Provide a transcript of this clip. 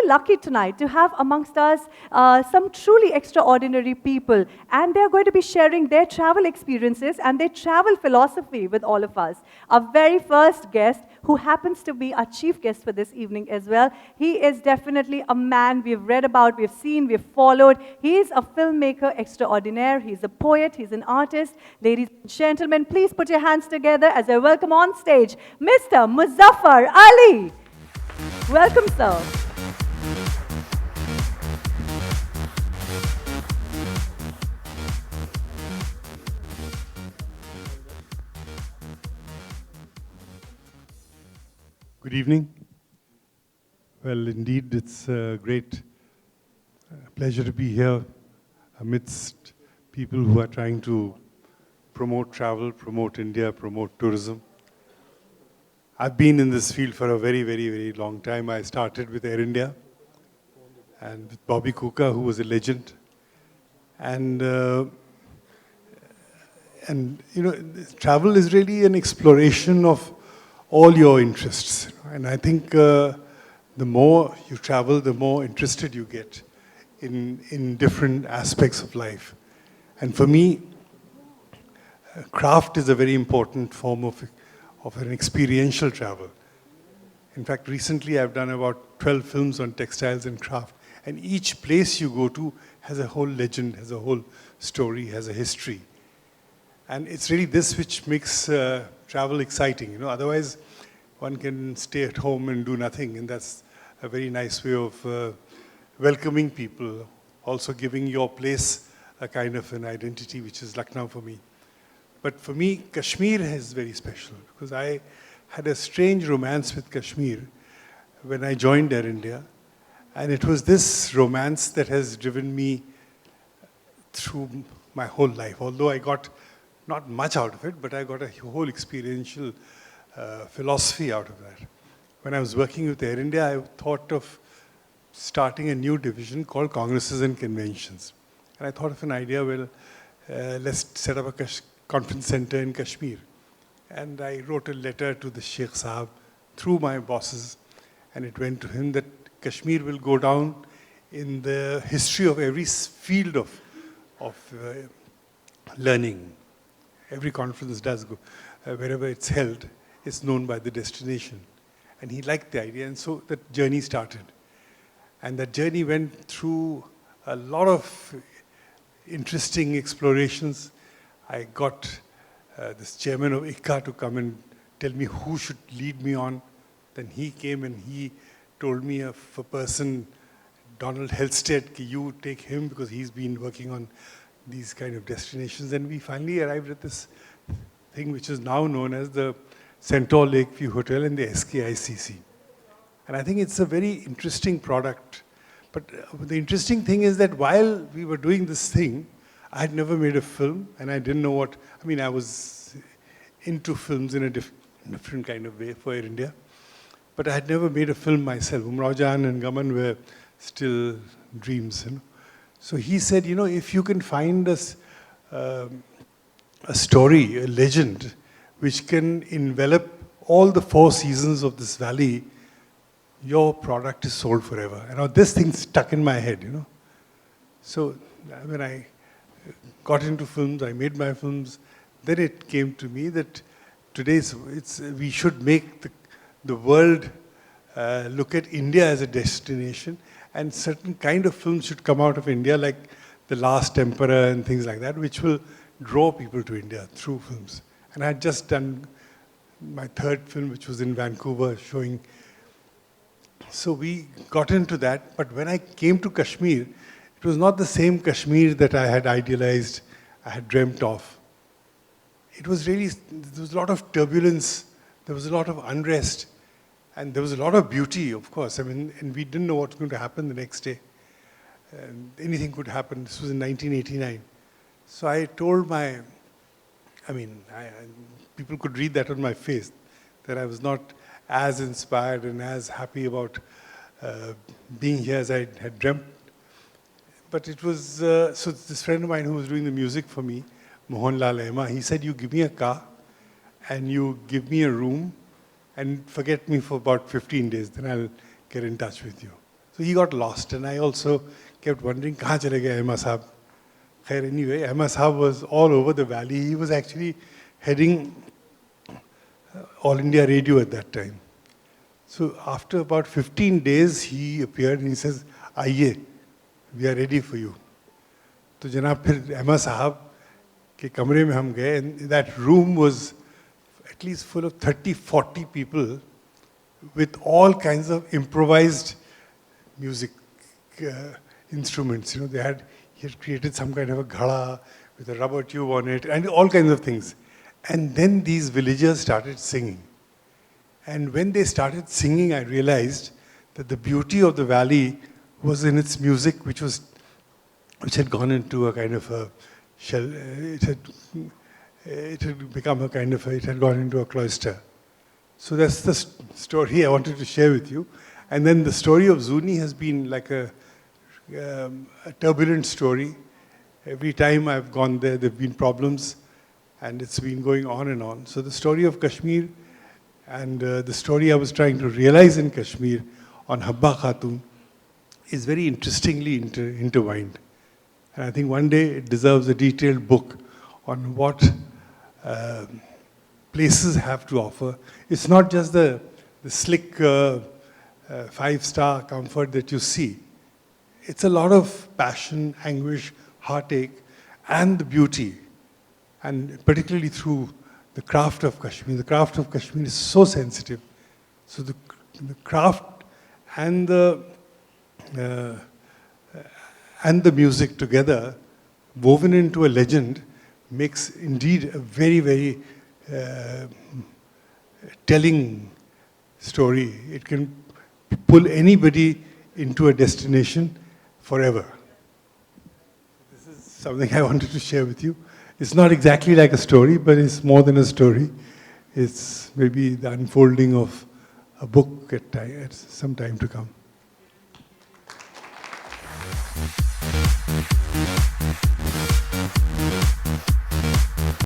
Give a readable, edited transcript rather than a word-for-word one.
very lucky tonight to have amongst us some truly extraordinary people, and they're going to be sharing their travel experiences and their travel philosophy with all of us. Our very first guest, who happens to be our chief guest for this evening as well, he is definitely a man we've read about, we've seen, we've followed. He is a filmmaker extraordinaire, he's a poet, he's an artist. Ladies and gentlemen, please put your hands together as I welcome on stage Mr. Muzaffar Ali. Welcome, sir. Good evening. Well, indeed, it's a great pleasure to be here amidst people who are trying to promote travel, promote India, promote tourism. I've been in this field for a very, very, very long time. I started with Air India and with Bobby Kuka, who was a legend. And you know, travel is really an exploration of all your interests. And I think the more you travel, the more interested you get in different aspects of life. And for me, craft is a very important form of an experiential travel. In fact, recently I've done about 12 films on textiles and craft. And each place you go to has a whole legend, has a whole story, has a history. And it's really this which makes travel exciting. You know, otherwise one can stay at home and do nothing, and that's a very nice way of welcoming people, also giving your place a kind of an identity, which is Lucknow for me. But for me, Kashmir is very special, because I had a strange romance with Kashmir when I joined Air India, and it was this romance that has driven me through my whole life, although I got not much out of it, but I got a whole experiential philosophy out of that. When I was working with Air India, I thought of starting a new division called Congresses and Conventions. And I thought of an idea, well, let's set up a conference center in Kashmir. And I wrote a letter to the Sheikh Sahab through my bosses, and it went to him that Kashmir will go down in the history of every field of learning. Every conference does go, wherever it's held, it's known by the destination. And he liked the idea, and so that journey started. And that journey went through a lot of interesting explorations. I got this chairman of ICCA to come and tell me who should lead me on. Then he came and he told me of a person, Donald Helsted, you take him because he's been working on these kind of destinations. And we finally arrived at this thing which is now known as the Centaur Lakeview Hotel and the SKICC. And I think it's a very interesting product. But the interesting thing is that while we were doing this thing, I had never made a film, and I didn't know what, I mean, I was into films in a different kind of way for Air India. But I had never made a film myself. Umrao Jan and Gaman were still dreams, you know. So he said, you know, if you can find us a story, a legend, which can envelop all the 4 seasons of this valley, your product is sold forever. And this thing stuck in my head, you know. So when I got into films, I made my films, then it came to me that today we should make the world look at India as a destination, and certain kind of films should come out of India, like The Last Emperor and things like that, which will draw people to India through films. And I had just done my 3rd film, which was in Vancouver, showing. So we got into that, but when I came to Kashmir, it was not the same Kashmir that I had idealized, I had dreamt of. It was really, there was a lot of turbulence, there was a lot of unrest, and there was a lot of beauty, of course. I mean, and we didn't know what was going to happen the next day. And anything could happen. This was in 1989. So I told people could read that on my face, that I was not as inspired and as happy about being here as I had dreamt. But it was, so this friend of mine who was doing the music for me, Mohanlal Ehma, he said, you give me a car and you give me a room and forget me for about 15 days, then I'll get in touch with you. So he got lost, and I also kept wondering, kahan chale gaye Ahmad Sahab? Khair, anyway, Ahmad Sahab was all over the valley. He was actually heading All India Radio at that time. So after about 15 days, he appeared and he says, "Aiye, we are ready for you." तो जनाब फिर अहमद साहब के कमरे में हम गए, and that room was at least full of 30-40 people with all kinds of improvised music instruments. You know, he had created some kind of a ghada with a rubber tube on it and all kinds of things. And then these villagers started singing. And when they started singing, I realized that the beauty of the valley was in its music, which had gone into a kind of a shell. It had become a kind of it had gone into a cloister. So that's the story I wanted to share with you. And then the story of Zuni has been like a turbulent story. Every time I've gone there have been problems, and it's been going on and on. So the story of Kashmir and the story I was trying to realize in Kashmir on Habba Khatun is very interestingly intertwined. And I think one day it deserves a detailed book on what places have to offer. It's not just the slick five-star comfort that you see. It's a lot of passion, anguish, heartache, and the beauty, and particularly through the craft of Kashmir. The craft of Kashmir is so sensitive. So the craft and the music together, woven into a legend, makes indeed a very, very telling story. It can pull anybody into a destination forever. This is something I wanted to share with you. It's not exactly like a story, but it's more than a story. It's maybe the unfolding of a book at some time to come.